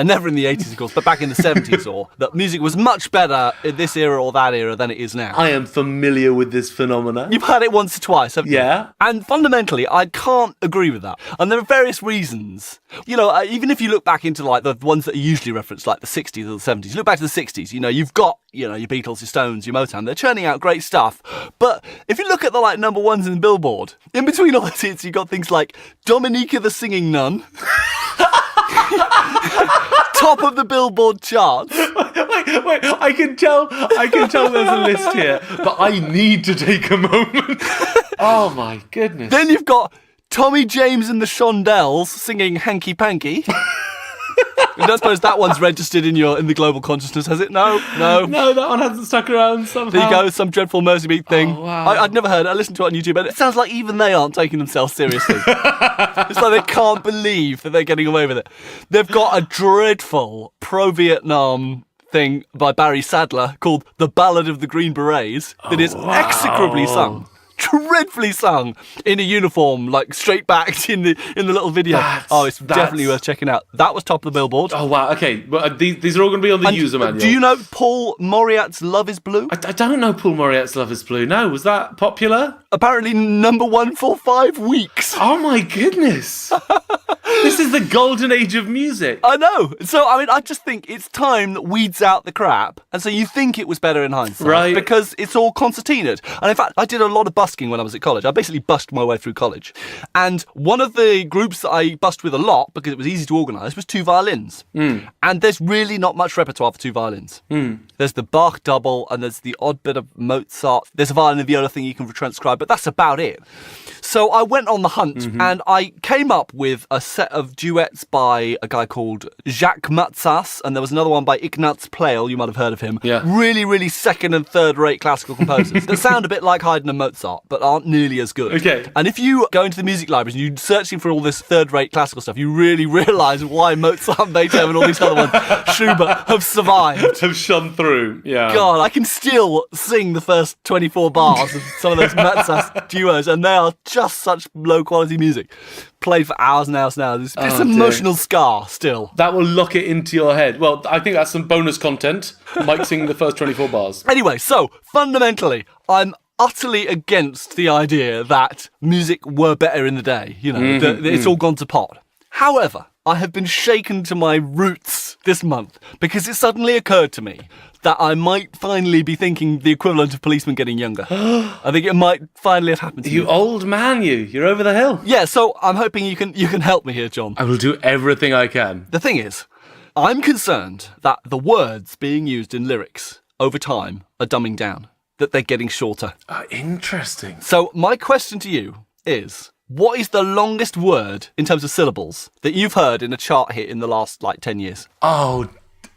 never in the 80s, of course, but back in the 70s, or that music was much better in this era or that era than it is now? I am familiar with this phenomenon. You've had it once or twice, haven't you? Yeah. And fundamentally, I can't agree with that. And there are various reasons. Even if you look back into like the ones that are usually referenced, like the 60s or the 70s, look back to the 60s, you've got, your Beatles, your Stones, your Motown, they're churning out great stuff. But if you look at the like number ones in Billboard, in between all the hits, you've got things like Dominique the Singing Nun, top of the Billboard charts. Wait, I can tell there's a list here, but I need to take a moment. Oh my goodness. Then you've got Tommy James and the Shondells singing Hanky Panky. I don't suppose that one's registered in the global consciousness, has it? No. No, that one hasn't stuck around somehow. There you go, some dreadful Merseybeat thing. Oh, wow. I'd never heard it. I listened to it on YouTube, but it sounds like even they aren't taking themselves seriously. It's like they can't believe that they're getting away with it. They've got a dreadful pro-Vietnam thing by Barry Sadler called The Ballad of the Green Berets that is execrably sung. Dreadfully sung in a uniform, like straight backed in the little video. It's definitely worth checking out. That was top of the Billboard. Oh wow, okay. Well, these are all going to be on the user manual. Do you know Paul Moriarty's Love is Blue? I don't know Paul Moriarty's Love is Blue. No, was that popular? Apparently number one for 5 weeks. Oh my goodness. This is the golden age of music. I know. So, I just think it's time that weeds out the crap. And so you think it was better in hindsight. Right. Because it's all concertinaed. And in fact, I did a lot of busking when I was at college. I basically busked my way through college. And one of the groups that I busked with a lot, because it was easy to organise, was 2 violins. And there's really not much repertoire for 2 violins. There's the Bach double and there's the odd bit of Mozart. There's a violin and viola thing you can transcribe, but that's about it. So I went on the hunt and I came up with a set of duets by a guy called Jacques Matsas, and there was another one by Ignaz Pleyel, you might have heard of him. Yeah. Really, really second and third rate classical composers that sound a bit like Haydn and Mozart, but aren't nearly as good. Okay. And if you go into the music libraries and you're searching for all this third rate classical stuff, you really realise why Mozart, Beethoven, and all these other ones, Schubert, have survived. Have shone through, yeah. God, I can still sing the first 24 bars of some of those Matsas duos, and they are just such low quality music. Played for hours and hours and hours. It's an emotional scar still. That will lock it into your head. Well, I think that's some bonus content. Mike singing the first 24 bars. Anyway, so fundamentally, I'm utterly against the idea that music were better in the day. You know, that it's all gone to pot. However, I have been shaken to my roots this month because it suddenly occurred to me that I might finally be thinking the equivalent of policemen getting younger. I think it might finally have happened to You me. old man, you're over the hill. Yeah, so I'm hoping you can help me here, John. I will do everything I can. The thing is, I'm concerned that the words being used in lyrics over time are dumbing down, that they're getting shorter. Interesting. So my question to you is, what is the longest word in terms of syllables that you've heard in a chart hit in the last, 10 years? Oh,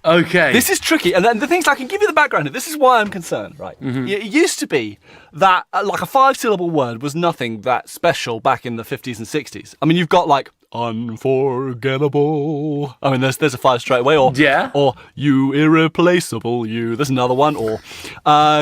okay. This is tricky. And then the things I can give you the background here. This is why I'm concerned, right? It used to be that, a 5-syllable word was nothing that special back in the 50s and 60s. I mean, you've got, unforgettable. I mean, there's a 5 straight away. Or you irreplaceable, you. There's another one. Or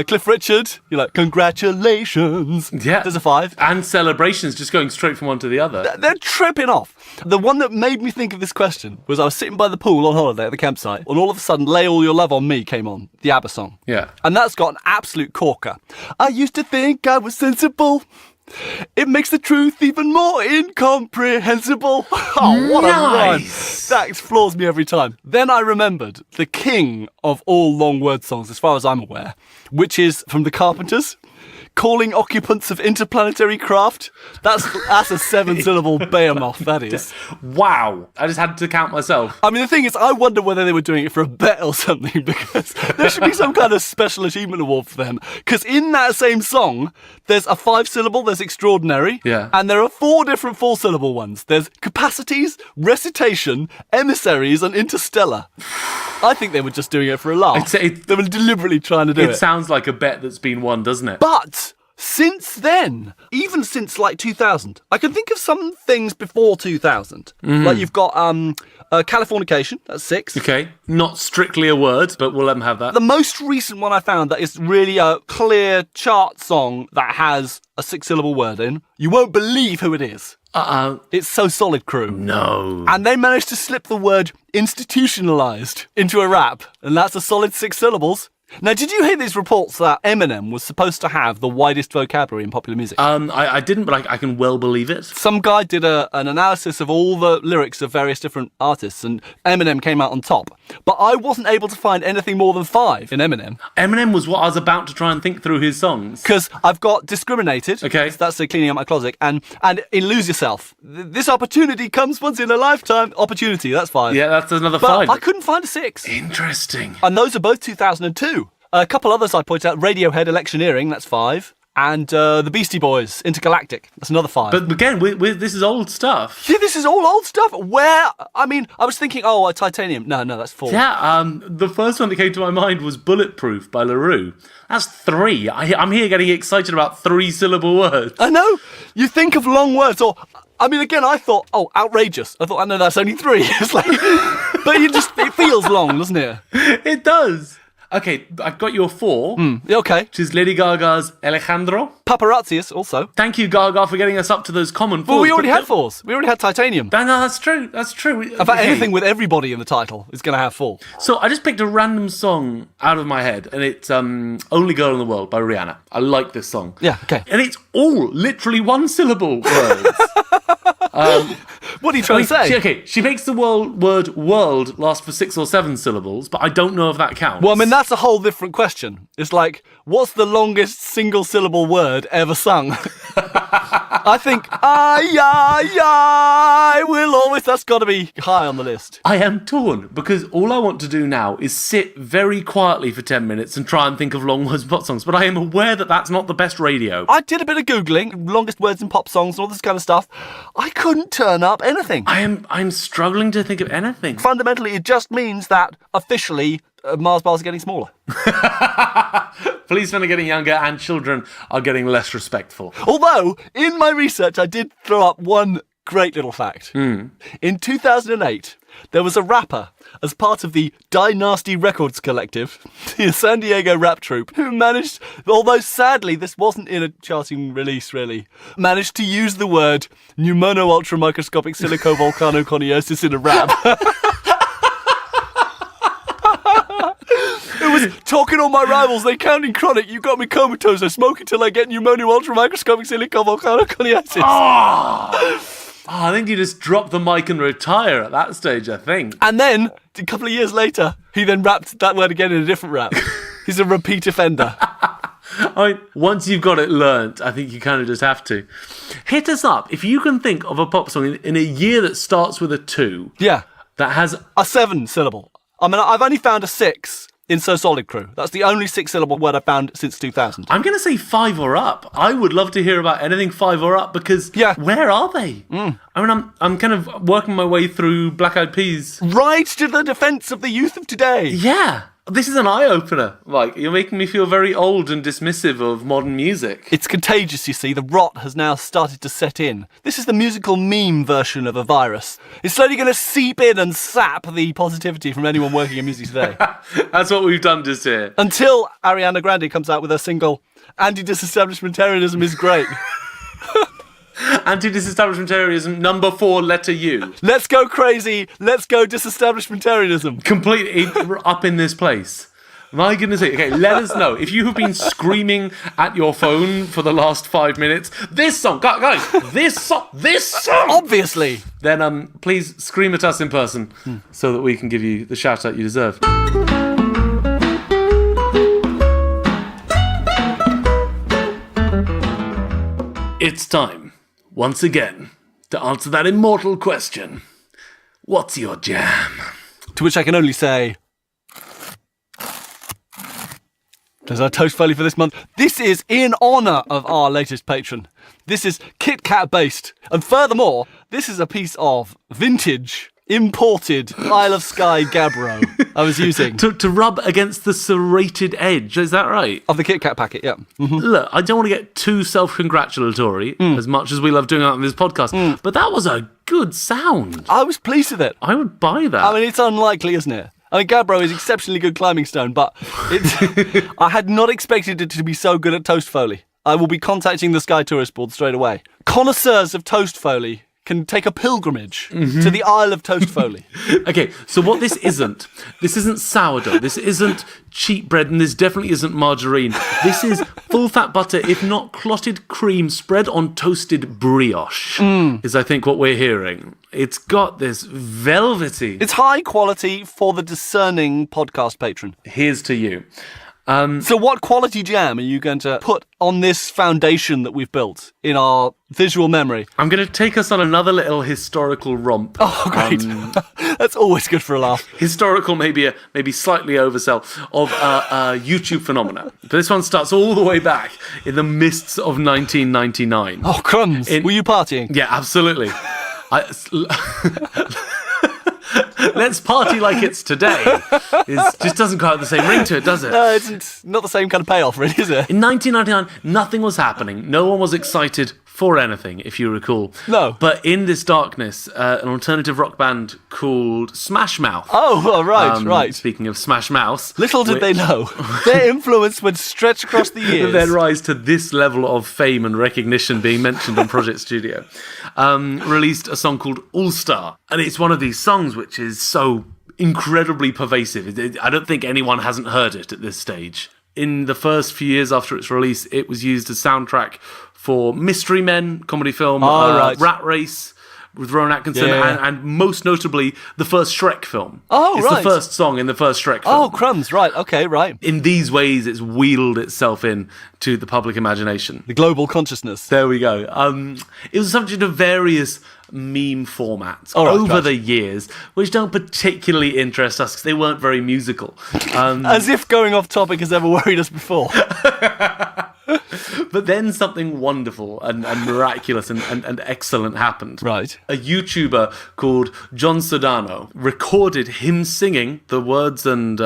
Cliff Richard, you're like, congratulations. Yeah. There's a 5. And celebrations just going straight from one to the other. They're tripping off. The one that made me think of this question was I was sitting by the pool on holiday at the campsite, and all of a sudden, Lay All Your Love on Me came on, the ABBA song. Yeah. And that's got an absolute corker. I used to think I was sensible. It makes the truth even more incomprehensible. Oh, what a rhyme. That floors me every time. Then I remembered the king of all long word songs, as far as I'm aware, which is from the Carpenters. Calling occupants of interplanetary craft. That's a 7-syllable behemoth, that is. Wow. I just had to count myself. I mean, the thing is, I wonder whether they were doing it for a bet or something, because there should be some kind of special achievement award for them. Because in that same song, there's a 5-syllable, there's extraordinary, and there are 4 different 4-syllable ones. There's capacities, recitation, emissaries, and interstellar. I think they were just doing it for a laugh. They were deliberately trying to do it. It sounds like a bet that's been won, doesn't it? But since then, even since 2000, I can think of some things before 2000. Like you've got Californication, that's 6. Okay, not strictly a word, but we'll let them have that. The most recent one I found that is really a clear chart song that has a 6-syllable word in. You won't believe who it is. It's So Solid Crew. No. And they managed to slip the word institutionalized into a rap, and that's a solid 6 syllables. Now, did you hear these reports that Eminem was supposed to have the widest vocabulary in popular music? I didn't, but I can well believe it. Some guy did an analysis of all the lyrics of various different artists, and Eminem came out on top. But I wasn't able to find anything more than 5 in Eminem. Eminem was what I was about to try and think through his songs. Because I've got Discriminated. Okay. So that's the Cleaning Up My Closet. And in Lose Yourself. This opportunity comes once in a lifetime. Opportunity, that's 5. Yeah, that's another but 5. I couldn't find a 6. Interesting. And those are both 2002. A couple others I pointed out. Radiohead, Electioneering, that's 5. And the Beastie Boys, Intergalactic, that's another 5. But again, this is old stuff. Yeah, this is all old stuff. I was thinking, Titanium. No, that's 4. Yeah, the first one that came to my mind was Bulletproof by LaRue. That's 3. I'm here getting excited about 3-syllable words. I know. You think of long words, again, I thought, outrageous. I thought, I know that's only 3. It's like, but it feels long, doesn't it? It does. Okay, I've got your 4. Okay. Which is Lady Gaga's Alejandro. Paparazzi's also. Thank you, Gaga, for getting us up to those common 4s. Well, we already had 4s. We already had Titanium. No, that's true. In fact, anything with everybody in the title is going to have 4. So I just picked a random song out of my head, and it's Only Girl in the World by Rihanna. I like this song. Yeah, okay. And it's all literally 1-syllable words. What are you trying to say? She makes the word world last for 6 or 7 syllables, but I don't know if that counts. Well, that's a whole different question. It's like, what's the longest single-syllable word ever sung? I think, I will always, that's got to be high on the list. I am torn, because all I want to do now is sit very quietly for 10 minutes and try and think of long words in pop songs, but I am aware that that's not the best radio. I did a bit of Googling, longest words in pop songs and all this kind of stuff. I couldn't turn up anything. I'm struggling to think of anything. Fundamentally, it just means that, officially, Mars bars are getting smaller. Policemen are getting younger and children are getting less respectful. Although, in my research, I did throw up one great little fact. In 2008, there was a rapper as part of the Die Nasty Records collective, the San Diego rap troupe, who managed, although sadly this wasn't in a charting release really, managed to use the word pneumono-ultramicroscopic silicovolcanoconiosis in a rap. It was talking on my rivals, they counting chronic, you got me comatose, I smoke until I get pneumono-ultramicroscopic silicovolcanoconiosis. I think you just drop the mic and retire at that stage, I think. And then, a couple of years later, he then rapped that word again in a different rap. He's a repeat offender. I mean, once you've got it learnt, I think you kind of just have to. Hit us up. If you can think of a pop song in a year that starts with a 2. Yeah. That has a 7 syllable. I mean, I've only found a 6 in So Solid Crew. That's the only 6-syllable word I've found since 2000. I'm going to say 5 or up. I would love to hear about anything 5 or up because where are they? I mean, I'm kind of working my way through Black Eyed Peas. Right to the defence of the youth of today. Yeah. This is an eye-opener. Like, you're making me feel very old and dismissive of modern music. It's contagious, you see. The rot has now started to set in. This is the musical meme version of a virus. It's slowly going to seep in and sap the positivity from anyone working in music today. That's what we've done just here. Until Ariana Grande comes out with her single, Anti-Disestablishmentarianism is Great. Anti-disestablishmentarianism, number 4, letter U. Let's go crazy. Let's go disestablishmentarianism. Completely up in this place. My goodness. Okay, let us know. If you have been screaming at your phone for the last 5 minutes, this song, guys, this song. Obviously. Then please scream at us in person so that we can give you the shout out you deserve. It's time. Once again, to answer that immortal question, what's your jam? To which I can only say, there's our toast foley for this month. This is in honour of our latest patron. This is Kit Kat based. And furthermore, this is a piece of vintage, imported Isle of Skye Gabbro I was using. to rub against the serrated edge, is that right? Of the Kit Kat packet, yeah. Mm-hmm. Look, I don't want to get too self-congratulatory, as much as we love doing that on this podcast, but that was a good sound. I was pleased with it. I would buy that. I mean, it's unlikely, isn't it? I mean, Gabbro is exceptionally good climbing stone, but I had not expected it to be so good at toast foley. I will be contacting the Sky Tourist Board straight away. Connoisseurs of toast foley can take a pilgrimage to the Isle of Toast Foley. Okay, so what this isn't sourdough, this isn't cheap bread, and this definitely isn't margarine. This is full-fat butter, if not clotted cream, spread on toasted brioche, is I think what we're hearing. It's got this velvety... It's high quality for the discerning podcast patron. Here's to you. So what quality jam are you going to put on this foundation that we've built in our visual memory? I'm going to take us on another little historical romp. Oh, great. That's always good for a laugh. Historical, maybe slightly oversell, of a YouTube phenomena. But this one starts all the way back in the mists of 1999. Oh, crumbs. Were you partying? Yeah, absolutely. Let's party like it's today. It just doesn't quite have the same ring to it, does it? No, it's not the same kind of payoff, really, is it? In 1999, nothing was happening. No one was excited for anything, if you recall. No. But in this darkness, an alternative rock band called Smashmouth. Oh, well, right. Speaking of Smashmouth. Little did they know, their influence would stretch across the years. Their rise to this level of fame and recognition being mentioned on Project Studio. Released a song called All Star. And it's one of these songs which is so incredibly pervasive. I don't think anyone hasn't heard it at this stage. In the first few years after its release, it was used as soundtrack for Mystery Men, comedy film, Rat Race with Rowan Atkinson, and most notably, the first Shrek film. Oh, it's the first song in the first Shrek film. Oh, crumbs, right, okay, right. In these ways, it's wheeled itself in to the public imagination. The global consciousness. There we go. It was subject to various meme formats over the years, which don't particularly interest us because they weren't very musical. As if going off topic has ever worried us before. But then something wonderful and miraculous and excellent happened. Right. A YouTuber called John Sodano recorded him singing the words and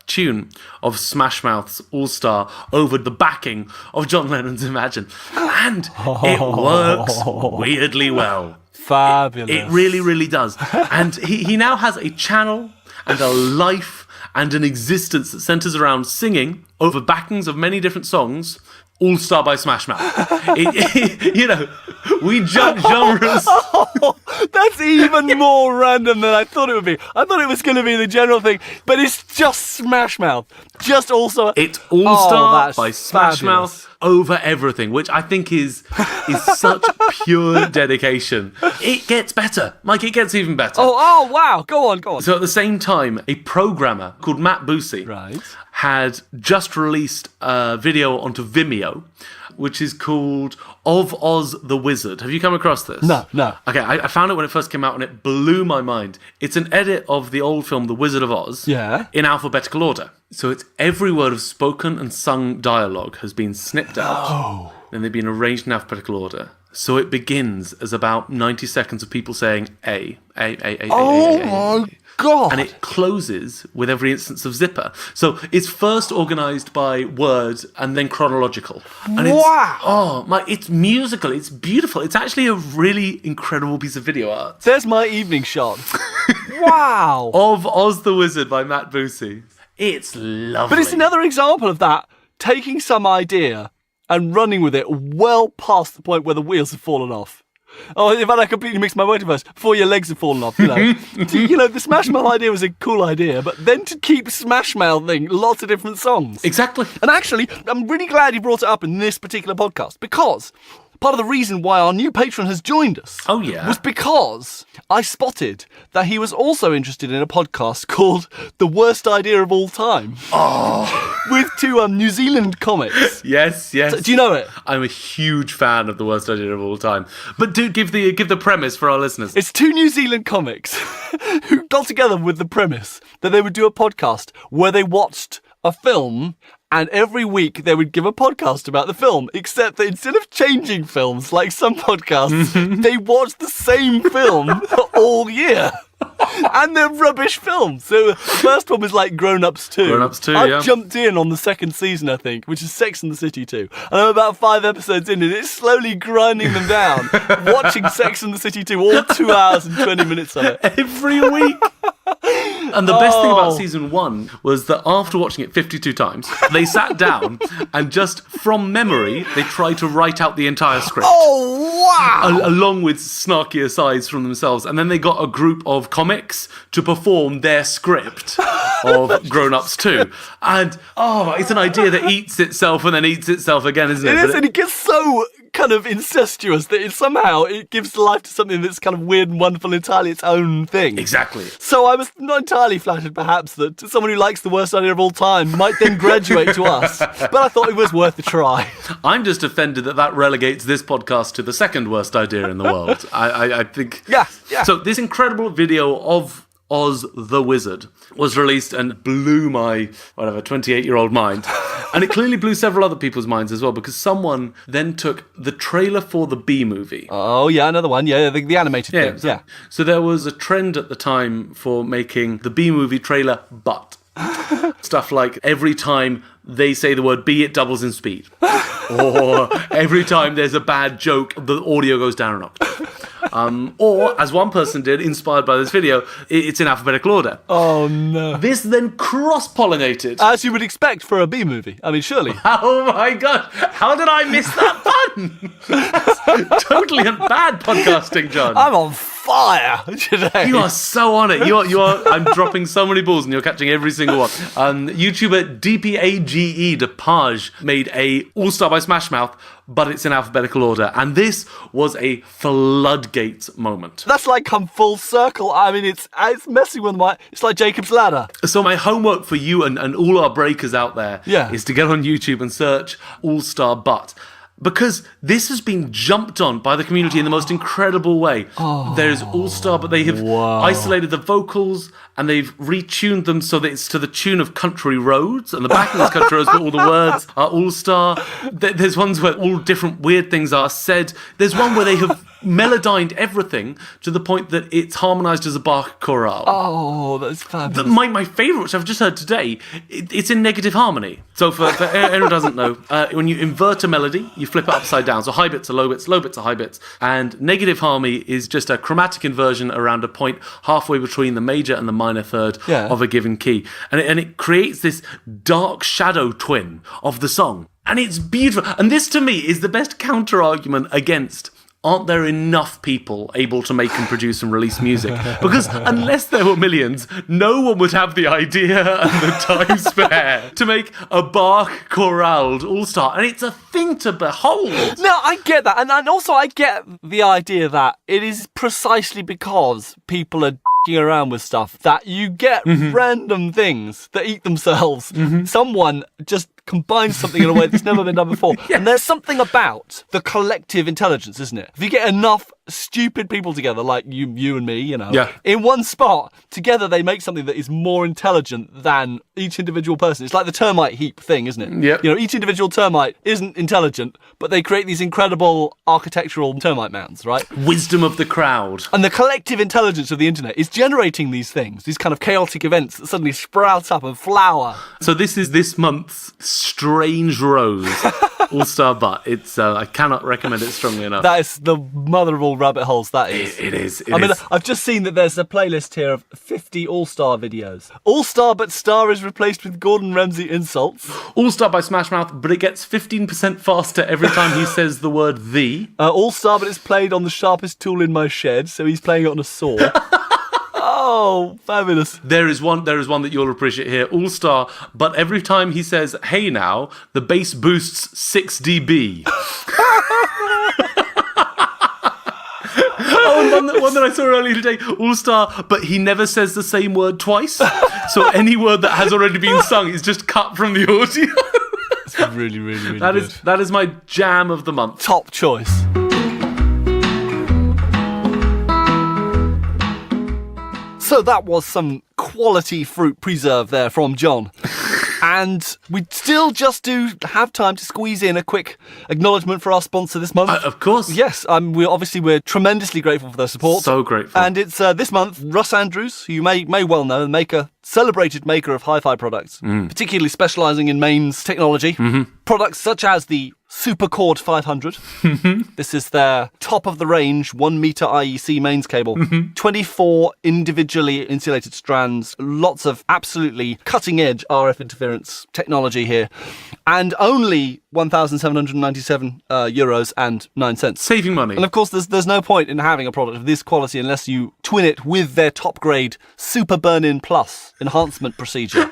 tune of Smashmouth's All-Star over the backing of John Lennon's Imagine. And it works weirdly well. Fabulous. It really, really does. And he now has a channel and a life and an existence that centers around singing over backings of many different songs, All-Star by Smashmouth. We jump genres. That's even more random than I thought it would be. I thought it was going to be the general thing, but it's just Smashmouth. Just also... It's All-Star by fabulous. Smashmouth over everything, which I think is such pure dedication. It gets better. Mike, it gets even better. Oh, wow. Go on. So at the same time, a programmer called Matt Boosie had just released a video onto Vimeo, which is called Of Oz the Wizard. Have you come across this? No. Okay, I found it when it first came out and it blew my mind. It's an edit of the old film The Wizard of Oz in alphabetical order. So it's every word of spoken and sung dialogue has been snipped out and they've been arranged in alphabetical order. So it begins as about 90 seconds of people saying A. Oh my God. And it closes with every instance of zipper. So it's first organised by word and then chronological. And it's musical. It's beautiful. It's actually a really incredible piece of video art. There's my evening shot. Wow. Of Oz the Wizard by Matt Boosie. It's lovely. But it's another example of that, taking some idea and running with it well past the point where the wheels have fallen off. Oh, in fact, I completely mixed my word verse. Before your legs have fallen off, the Smashmouth idea was a cool idea, but then to keep Smashmouthing lots of different songs. Exactly. And actually, I'm really glad you brought it up in this particular podcast, because part of the reason why our new patron has joined us was because I spotted that he was also interested in a podcast called The Worst Idea of All Time. With two New Zealand comics. Yes. So, do you know it? I'm a huge fan of The Worst Idea of All Time. But do give the premise for our listeners. It's two New Zealand comics who got together with the premise that they would do a podcast where they watched a film and every week they would give a podcast about the film, except that instead of changing films like some podcasts, they watched the same film all year. And they're rubbish films. So the first one was like Grown Ups 2. Grown Ups 2, I've jumped in on the second season, I think, which is Sex and the City 2. And I'm about 5 episodes in and it's slowly grinding them down. Watching Sex and the City 2, all 2 hours and 20 minutes of it. Every week. And the best thing about season 1 was that after watching it 52 times, they sat down and just from memory, they tried to write out the entire script. Oh, wow! Along with snarky asides from themselves. And then they got a group of comics to perform their script of Grown Ups 2. And, it's an idea that eats itself and then eats itself again, isn't it? It is, and it gets so kind of incestuous that it gives life to something that's kind of weird and wonderful, entirely its own thing. Exactly. So I was not entirely flattered, perhaps, that someone who likes The Worst Idea of All Time might then graduate to us. But I thought it was worth a try. I'm just offended that relegates this podcast to the second worst idea in the world. I think... Yeah. So this incredible video of Oz the Wizard was released and blew my 28-year-old mind. And it clearly blew several other people's minds as well, because someone then took the trailer for the Bee Movie. Oh, yeah, another one. Yeah, the animated things. Yeah. So there was a trend at the time for making the Bee Movie trailer, but stuff like every time they say the word bee, it doubles in speed. Or every time there's a bad joke, the audio goes down an octave. Or, as one person did, inspired by this video, it's in alphabetical order. Oh, no. This then cross-pollinated. As you would expect for a Bee movie. I mean, surely. Oh, my God. How did I miss that pun? Totally bad podcasting, John. I'm on fire today. You are so on it. You are. I'm dropping so many balls and you're catching every single one. YouTuber DPAGE Depage made a All-Star by Smashmouth, but it's in alphabetical order. And this was a floodgates moment. That's like come full circle. I mean, it's messing with it's like Jacob's Ladder. So my homework for you and all our breakers out there is to get on YouTube and search All-Star But. Because this has been jumped on by the community in the most incredible way. There's All-Star, but they have isolated the vocals and they've retuned them so that it's to the tune of Country Roads, and the back of this Country Roads where all the words are All-Star. There's ones where all different weird things are said. There's one where they have melodined everything to the point that it's harmonised as a Bach chorale. Oh, that's fabulous. My favourite, which I've just heard today, it's in negative harmony. So for anyone who doesn't know, when you invert a melody, you flip it upside down. So high bits are low bits, low bits are high bits. And negative harmony is just a chromatic inversion around a point halfway between the major and the minor third of a given key. And it creates this dark shadow twin of the song. And it's beautiful. And this, to me, is the best counter-argument against... aren't there enough people able to make and produce and release music? Because unless there were millions, no one would have the idea and the time spare to make a Bach choraled all-star. And it's a thing to behold. No, I get that. And also I get the idea that it is precisely because people are around with stuff that you get random things that eat themselves. Someone just combines something in a way that's never been done before. And there's something about the collective intelligence, isn't it? If you get enough stupid people together, like you and me, in one spot, together they make something that is more intelligent than each individual person. It's like the termite heap thing, isn't it? Yep. Each individual termite isn't intelligent, but they create these incredible architectural termite mounds, right? Wisdom of the crowd. And the collective intelligence of the internet is generating these things, these kind of chaotic events that suddenly sprout up and flower. So this is this month's Strange Rose All-Star Butt. It's I cannot recommend it strongly enough. That is the mother of all rabbit holes, that is. It is. I've just seen that there's a playlist here of 50 All-Star videos. All-Star but Star is replaced with Gordon Ramsay insults. All-Star by Smashmouth, but it gets 15% faster every time he says the word the. All-Star but it's played on the sharpest tool in my shed, so he's playing it on a saw. Oh, fabulous. There is one that you'll appreciate here. All-Star, but every time he says, hey now, the bass boosts 6 dB. Oh, one that I saw earlier today. All-Star, but he never says the same word twice. So any word that has already been sung is just cut from the audio. It's really, really, really good. That is my jam of the month. Top choice. So that was some quality fruit preserve there from John. And we still just do have time to squeeze in a quick acknowledgement for our sponsor this month. Of course. Yes, we're tremendously grateful for their support. So grateful. And it's this month, Russ Andrews, who you may well know, celebrated maker of hi-fi products, particularly specialising in mains technology. Products such as the Supercord 500. This is their top-of-the-range 1-metre IEC mains cable. 24 individually insulated strands. Lots of absolutely cutting-edge RF interference technology here. And only €1,797.09. Saving money. And of course, there's no point in having a product of this quality unless you twin it with their top-grade Super Burn-In Plus enhancement procedure.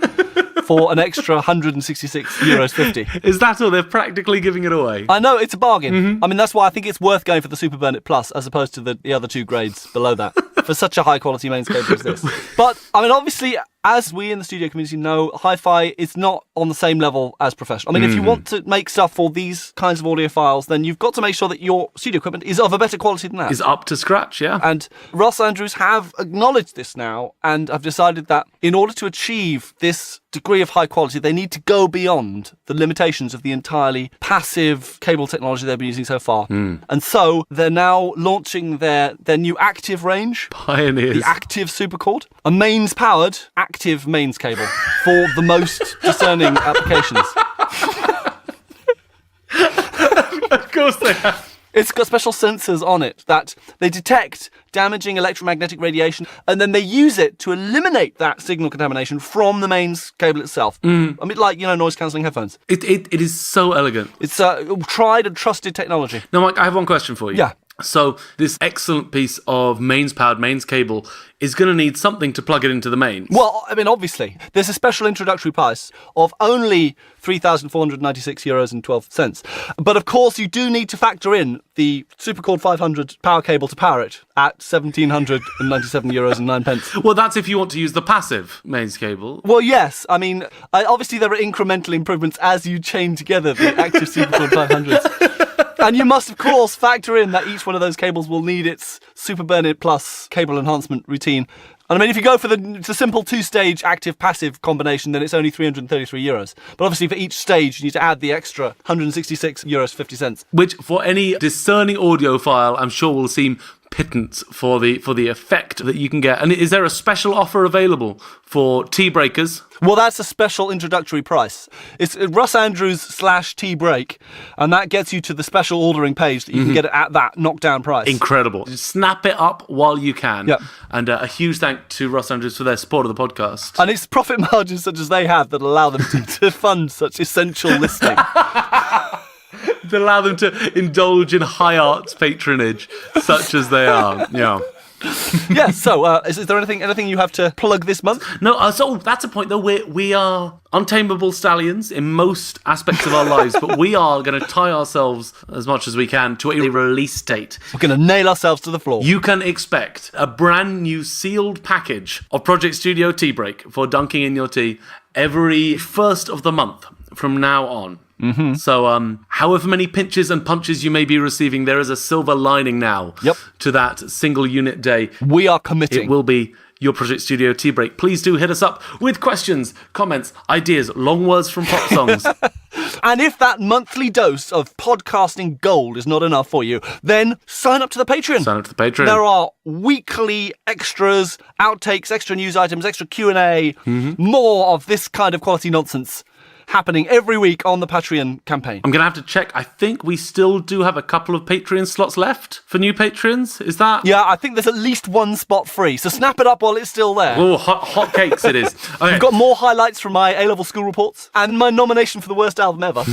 For an extra €166.50. Is that all? They're practically giving it away. I know, it's a bargain. I mean, that's why I think it's worth going for the Super Burn It Plus as opposed to the other two grades below that for such a high quality mains cable as this. But, I mean, obviously, as we in the studio community know, hi-fi is not on the same level as professional. I mean, if you want to make stuff for these kinds of audiophiles, then you've got to make sure that your studio equipment is of a better quality than that. Is up to scratch, yeah. And Russ Andrews have acknowledged this now and have decided that in order to achieve this degree of high quality, they need to go beyond the limitations of the entirely passive cable technology they've been using so far. And so they're now launching their new active range. Pioneers. The Active Supercord. A mains-powered active mains cable for the most discerning applications. Of course they have. It's got special sensors on it that they detect damaging electromagnetic radiation and then they use it to eliminate that signal contamination from the mains cable itself. I mean, like, noise-cancelling headphones. It is so elegant. It's tried and trusted technology. Now, Mike, I have one question for you. Yeah. So this excellent piece of mains-powered mains cable is going to need something to plug it into the mains. Well, I mean, obviously, there's a special introductory price of only €3,496.12. But of course, you do need to factor in the Supercord 500 power cable to power it at €1,797.09. Well, that's if you want to use the passive mains cable. Well, yes. I mean, obviously, there are incremental improvements as you chain together the active Supercord 500s. And you must, of course, factor in that each one of those cables will need its Super Burn It Plus cable enhancement routine And I mean, if you go for the simple 2-stage active-passive combination, then it's only €333. But obviously, for each stage, you need to add the extra €166.50. Which, for any discerning audiophile, I'm sure will seem pittance for the effect that you can get. And is there a special offer available for tea breakers? Well, that's a special introductory price. It's Russ Andrews /tea break, and that gets you to the special ordering page that you can get it at that knockdown price. Incredible. Just snap it up while you can. Yep. And a huge thank to Russ Andrews for their support of the podcast. And it's profit margins such as they have that allow them to fund such essential listening. To allow them to indulge in high arts patronage, such as they are. Yeah. Yeah, so is there anything you have to plug this month? No, so that's a point though. We are untamable stallions in most aspects of our lives, but we are going to tie ourselves as much as we can to a release date. We're going to nail ourselves to the floor. You can expect a brand new sealed package of Project Studio Tea Break for dunking in your tea every first of the month from now on. Mm-hmm. So, however many pinches and punches you may be receiving, there is a silver lining now to that single unit day. We are committing. It will be your Project Studio Tea Break. Please do hit us up with questions, comments, ideas, long words from pop songs. And if that monthly dose of podcasting gold is not enough for you, then sign up to the Patreon. Sign up to the Patreon. There are weekly extras, outtakes, extra news items, extra Q&A, more of this kind of quality nonsense happening every week on the Patreon campaign. I'm going to have to check. I think we still do have a couple of Patreon slots left for new patrons. Is that? Yeah, I think there's at least one spot free, so snap it up while it's still there. Oh, hot cakes it is. Okay. You've got more highlights from my A-level school reports and my nomination for the worst album ever.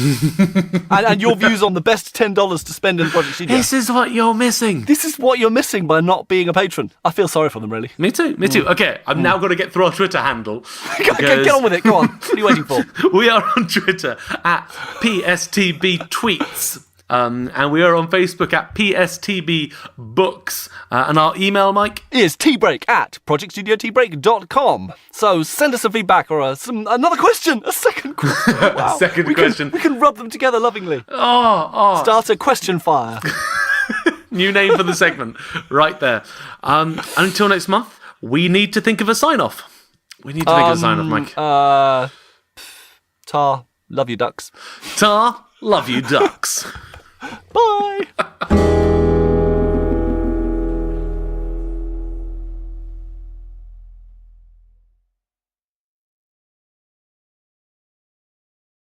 and your views on the best $10 to spend in Project Studio. This is what you're missing. This is what you're missing by not being a patron. I feel sorry for them, really. Me too. Okay, I'm now going to get through our Twitter handle. Get on with it, go on. What are you waiting for? We are on Twitter at PSTB Tweets. And we are on Facebook at PSTB Books. And our email, Mike? Is teabreak@projectstudioteabreak.com. So send us some feedback or another question. A second question. Wow. Question. We can rub them together lovingly. Oh. Start a question fire. New name for the segment. Right there. And until next month, we need to think of a sign-off. Mike. Tar, love you, ducks. Tar, love you, ducks. Bye.